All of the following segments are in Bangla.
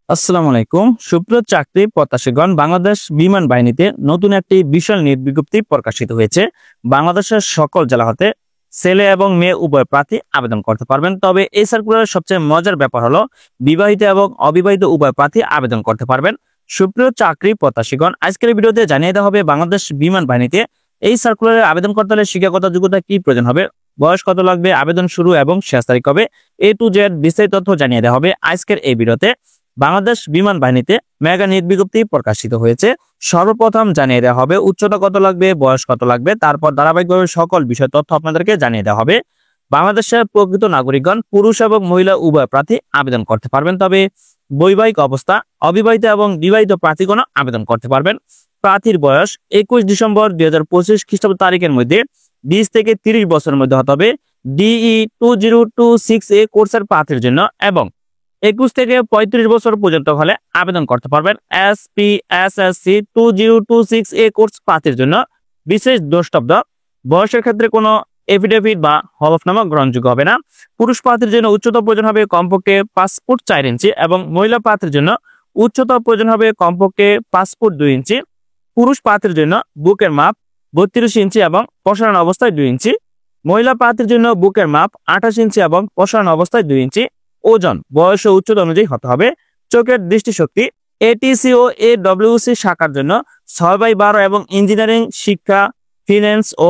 আসসালামু আলাইকুম। সুপ্রিয় চাকরি প্রত্যাশীগণ, বাংলাদেশ বিমান বাহিনীতে নতুন একটি বিশাল নিয়োগ বিজ্ঞপ্তি প্রকাশিত হয়েছে। বাংলাদেশের সকল জেলা হতে ছেলে এবং মেয়ে উভয় প্রার্থী আবেদন করতে পারবেন। তবে এই সার্কুলারের সবচেয়ে মজার ব্যাপার হলো বিবাহিত এবং অবিবাহিত উভয় প্রার্থী আবেদন করতে পারবেন। সুপ্রিয় চাকরি প্রত্যাশীগণ, আজকের ভিডিওতে জানিয়ে দেওয়া হবে বাংলাদেশ বিমান বাহিনীতে এই সার্কুলারে আবেদন করতে হলে শিক্ষাগত যোগ্যতা কি প্রয়োজন হবে, বয়স কত লাগবে, আবেদন শুরু এবং শেষ তারিখ হবে, A to Z বিস্তারিত তথ্য জানিয়ে দেওয়া হবে আজকের এই ভিডিওতে। বাংলাদেশ বিমান বাহিনীতে মেগা নিয়োগ বিজ্ঞপ্তি প্রকাশিত হয়েছে। সর্বপ্রথম জানিয়ে দেওয়া হবে উচ্চতা কত লাগবে, বয়স কত লাগবে, তারপর ধারাবাহিকভাবে সকল বিষয় তথ্য আপনাদেরকে জানিয়ে দেওয়া হবে। বাংলাদেশের প্রকৃত নাগরিকগণ পুরুষ এবং মহিলা উভয় প্রার্থী আবেদন করতে পারবেন। তবে বৈবাহিক অবস্থা অবিবাহিত এবং বিবাহিত প্রার্থীগণ আবেদন করতে পারবেন। প্রার্থীর বয়স 21 ডিসেম্বর 2025 খ্রিস্টাব্দ তারিখের মধ্যে 20 থেকে 30 বছরের মধ্যে হতে হবে। DE 2026A কোর্সের প্রার্থীর জন্য এবং 21 থেকে 35 বছর পর্যন্ত হলে আবেদন করতে পারবেন। SPSSC 2026A কোর্স প্রার্থীর জন্য বিশেষ দ্রষ্টব্য, বয়সের ক্ষেত্রে কোনো এফিডেভিট বা হলফনামা গ্রহণযোগ্য হবে না। পুরুষ প্রার্থীর জন্য উচ্চতা প্রয়োজন হবে কমপক্ষে 5 ফুট 4 ইঞ্চি এবং মহিলা প্রার্থীর জন্য উচ্চতা প্রয়োজন হবে কমপক্ষে 5 ফুট 2 ইঞ্চি। পুরুষ প্রার্থীর জন্য বুকের মাপ 32 ইঞ্চি এবং প্রসারণ অবস্থায় 2 ইঞ্চি। মহিলা প্রার্থীর জন্য বুকের মাপ 28 ইঞ্চি এবং প্রসারণ অবস্থায় 2 ইঞ্চি। ওজন, বয়স ও উচ্চতা অনুযায়ী হতে হবে। চোখের দৃষ্টিশক্তি ATC ও AWC শাখার জন্য 6/12 এবং ইঞ্জিনিয়ারিং শিক্ষা, ফিন্যান্স ও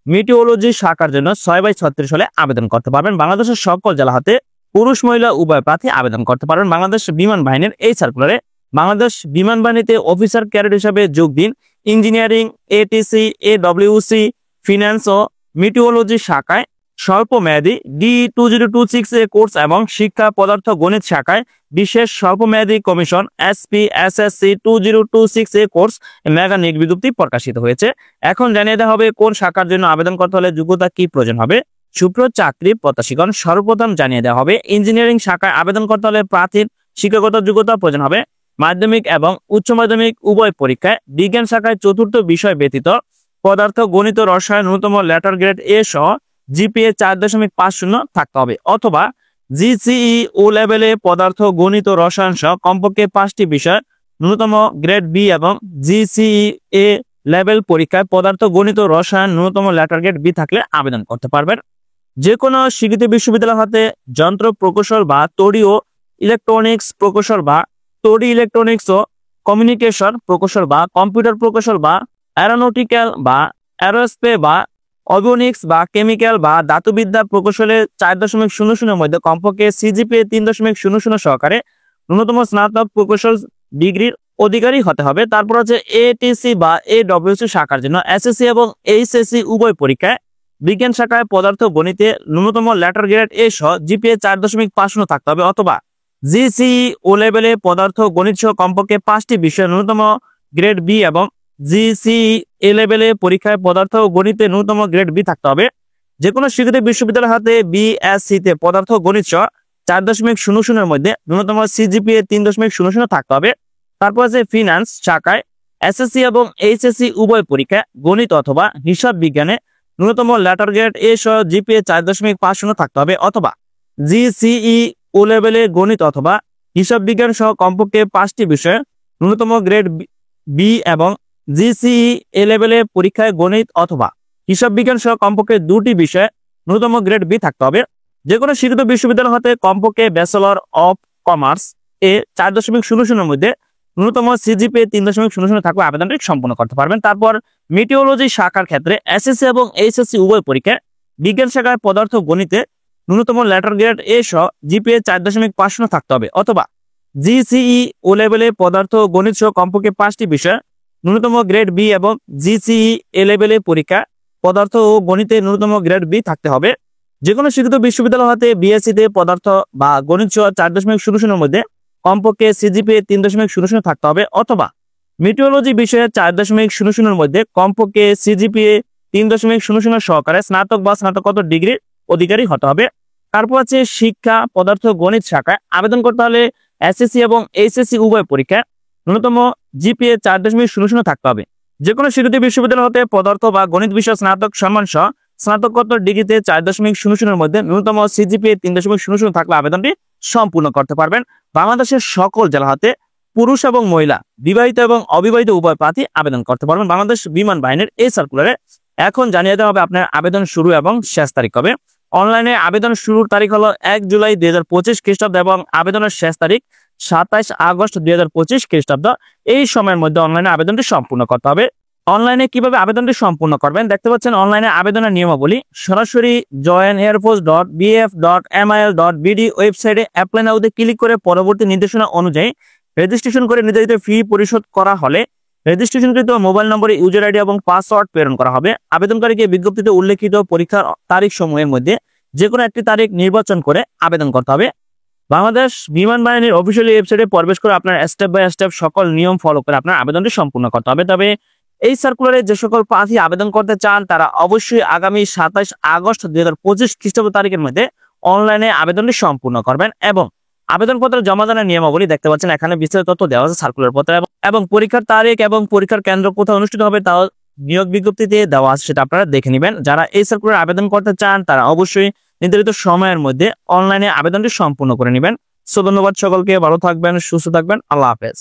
মিটিওলজি শাখার জন্য 6/36 হলে আবেদন করতে পারবেন। বাংলাদেশের সকল জেলা হতে পুরুষ মহিলা উভয় প্রার্থী আবেদন করতে পারবেন। বাংলাদেশ বিমান বাহিনীর এই সার্কুলারে বাংলাদেশ বিমান বাহিনীতে অফিসার ক্যাডেট হিসাবে যোগ দিন। ইঞ্জিনিয়ারিং, ATC, AWC, ফিন্যান্স ও মিটিওলজি শাখায় স্বল্প মেয়াদী DE 2026A কোর্স এবং শিক্ষা পদার্থ গণিত শাখায় বিশেষ স্বল্প মেয়াদী commission SPSSC 2026A course mega নিয়োগ বিজ্ঞপ্তি প্রকাশিত হয়েছে। এখন জানিয়ে দেওয়া হবে কোন শাখার জন্য আবেদন করতে হলে যোগ্যতা কি প্রয়োজন হবে। সুপ্রিয় চাকরি প্রত্যাশীগণ, সর্বপ্রথম জানিয়ে দেওয়া হবে ইঞ্জিনিয়ারিং শাখায় আবেদন করতে হলে প্রার্থীর শিক্ষাগত যোগ্যতা প্রয়োজন হবে মাধ্যমিক এবং উচ্চ মাধ্যমিক উভয় পরীক্ষায়। বিজ্ঞান শাখায় চতুর্থ বিষয় ব্যতীত পদার্থ গণিত রসায়ন ন্যূনতম লেটার গ্রেড A সহ GPA 4.50 থাকতে হবে, অথবা GCE ও লেভেলে পদার্থ গণিত রসায়ন সহ কমপক্ষে 5টি বিষয় ন্যূনতম গ্রেড B এবং GCE A লেভেল পরীক্ষায় পদার্থ গণিত রসায়ন ন্যূনতম লেটার গ্রেড B থাকলে আবেদন করতে পারবেন। যে কোনো স্বীকৃত বিশ্ববিদ্যালয় হতে যন্ত্র প্রকৌশল বা তড়ি ও ইলেকট্রনিক্স প্রকৌশল বা তড়ি ইলেকট্রনিক্স ও কমিউনিকেশন প্রকৌশল বা কম্পিউটার প্রকৌশল বা অ্যারোনটিক্যাল বা অ্যারোস্পেস বা অর্গানিক্স বা কেমিক্যাল বা ধাতুবিদ্যা প্রকৌশলে 4.00 মধ্যে কমপক্ষে CGPA 3.00 সহকারে ন্যূনতম স্নাতক প্রকৌশল ডিগ্রির অধিকারী হতে হবে। তারপর হচ্ছে ATC বা AWC শাখার জন্য SSC এবং HSC উভয় পরীক্ষায় বিজ্ঞান শাখায় পদার্থ গণিতে ন্যূনতম লেটার গ্রেড A সহ GPA 4.50 থাকতে হবে, অথবা GCE ও লেভেলে পদার্থ গণিত সহ কমপক্ষে 5টি বিষয় ন্যূনতম গ্রেড B এবং GCE A লেভেলে পরীক্ষায় পদার্থ ও গণিতে ন্যূনতম গ্রেড B থাকতে হবে। যে কোনো স্বীকৃত বিশ্ববিদ্যালয় হাতে BSc তে পদার্থ গণিত সহ 4.00 মধ্যে ন্যূনতম CGPA 3.00 থাকতে হবে। তারপর আছে ফিনান্স শাখায় SSC এবং HSC উভয় পরীক্ষায় গণিত অথবা হিসাব বিজ্ঞানে ন্যূনতম লেটার গ্রেড A সহ GPA 4.50 থাকতে হবে, অথবা GCE ও লেভেলে গণিত অথবা হিসাব বিজ্ঞান সহ কমপক্ষে 5টি বিষয়ে ন্যূনতম গ্রেড B এবং GCE A লেভেলে পরীক্ষায় গণিত অথবা হিসাব বিজ্ঞান সহ কমপক্ষে 2টি বিষয়ে ন্যূনতম গ্রেড B থাকতে হবে। যে কোনো স্বীকৃত বিশ্ববিদ্যালয় হতে কমপক্ষে ব্যাচেলর অফ কমার্স এ 4.00 মধ্যে ন্যূনতম CGPA 3.00 থাকলে আবেদনটি সম্পন্ন করতে পারবেন। তারপর মিটিওলজি শাখার ক্ষেত্রে SSC এবং HSC উভয় পরীক্ষায় বিজ্ঞান শাখায় পদার্থ গণিতে ন্যূনতম লেটার গ্রেড A সহ GPA 4.50 থাকতে হবে, অথবা GCE ও লেভেলে পদার্থ গণিত সহ কমপক্ষে 5টি বিষয় ন্যূনতম গ্রেড B এবং GCE A লেভেলে পরীক্ষা পদার্থ ও গণিতে ন্যূনতম গ্রেড B থাকতে হবে। যে কোনো স্বীকৃত বিশ্ববিদ্যালয় হতে BSc তে পদার্থ বা গণিত সহ 4.00 মধ্যে কমপক্ষে CGPA 3.00 থাকতে হবে, অথবা মিটিওলজি বিষয়ে 4.00 মধ্যে কমপক্ষে CGPA 3.00 সহকারে স্নাতক বা স্নাতকোত্তর ডিগ্রির অধিকারী হতে হবে। তারপর আছে শিক্ষা পদার্থ গণিত শাখায় আবেদন করতে হলে SSC এবং HSC উভয় পরীক্ষায় ন্যূনতম GPA 4.00 থাকতে হবে। যে কোনো স্বীকৃত বিশ্ববিদ্যালয় হতে পদার্থ বা গণিত বিষয় স্নাতক সম্মান সহ স্নাতকোত্তর ডিগ্রিতে 4.00 মধ্যে ন্যূনতম CGPA 3.00 থাকলে আবেদনটি সম্পূর্ণ করতে পারবেন। বাংলাদেশের সকল জেলা হতে পুরুষ এবং মহিলা, বিবাহিত এবং অবিবাহিত উভয় প্রার্থী আবেদন করতে পারবেন। বাংলাদেশ বিমান বাহিনীর এই সার্কুলারে এখন জানিয়ে দেওয়া হবে আপনার আবেদন শুরু এবং শেষ তারিখ কবে। অনলাইনে আবেদন শুরুর তারিখ হলো 1 জুলাই 2025 খ্রিস্টাব্দ এবং আবেদনের শেষ তারিখ 27 আগস্ট 2025 খ্রিস্টাব্দ। এই সময়ের মধ্যে অনলাইনে আবেদনটি সম্পূর্ণ করতে হবে। অনলাইনে কিভাবে আবেদনটি সম্পূর্ণ করবেন দেখতে পাচ্ছেন অনলাইনে আবেদনের নিয়মাবলী। সরাসরি joinairforce.bf.mil.bd ওয়েবসাইটে অ্যাপ্লাই নাওতে ক্লিক করে পরবর্তী নির্দেশনা অনুযায়ী রেজিস্ট্রেশন করে নির্ধারিত ফি পরিশোধ করা হলে রেজিস্ট্রেশনকৃত মোবাইল নম্বরে ইউজার আইডি এবং পাসওয়ার্ড প্রেরণ করা হবে। আবেদনকারীকে বিজ্ঞপ্তিতে উল্লেখিত পরীক্ষার তারিখ সমূহের মধ্যে যে কোনো একটি তারিখ নির্বাচন করে আবেদন করতে হবে। বাংলাদেশ বিমান বাহিনীর অফিসিয়ালি ওয়েবসাইটে প্রবেশ করে আপনার স্টেপ বাই স্টেপ সকল নিয়ম ফলো করে আপনার আবেদনটি সম্পূর্ণ করতে হবে। তবে এই সার্কুলারে যে সকল প্রার্থী আবেদন করতে চান তারা অবশ্যই আগামী 27 আগস্ট 2025 খ্রিস্টাব্দ তারিখের মধ্যে অনলাইনে আবেদনটি সম্পূর্ণ করবেন এবং আবেদনপত্র জমা দানের নিয়মাবলী দেখতে পাচ্ছেন এখানে বিস্তারিত তথ্য দেওয়া আছে সার্কুলার পত্রে এবং পরীক্ষার তারিখ এবং পরীক্ষার কেন্দ্র কোথায় অনুষ্ঠিত হবে তাও নিয়োগ বিজ্ঞপ্তিতে দেওয়া আছে, সেটা আপনারা দেখে নেবেন। যারা এই সার্কুলার আবেদন করতে চান তারা অবশ্যই নির্ধারিত সময়ের মধ্যে অনলাইনে আবেদনটি সম্পূর্ণ করে নেবেন। ধন্যবাদ সকলকে, ভালো থাকবেন, সুস্থ থাকবেন, আল্লাহ হাফেজ।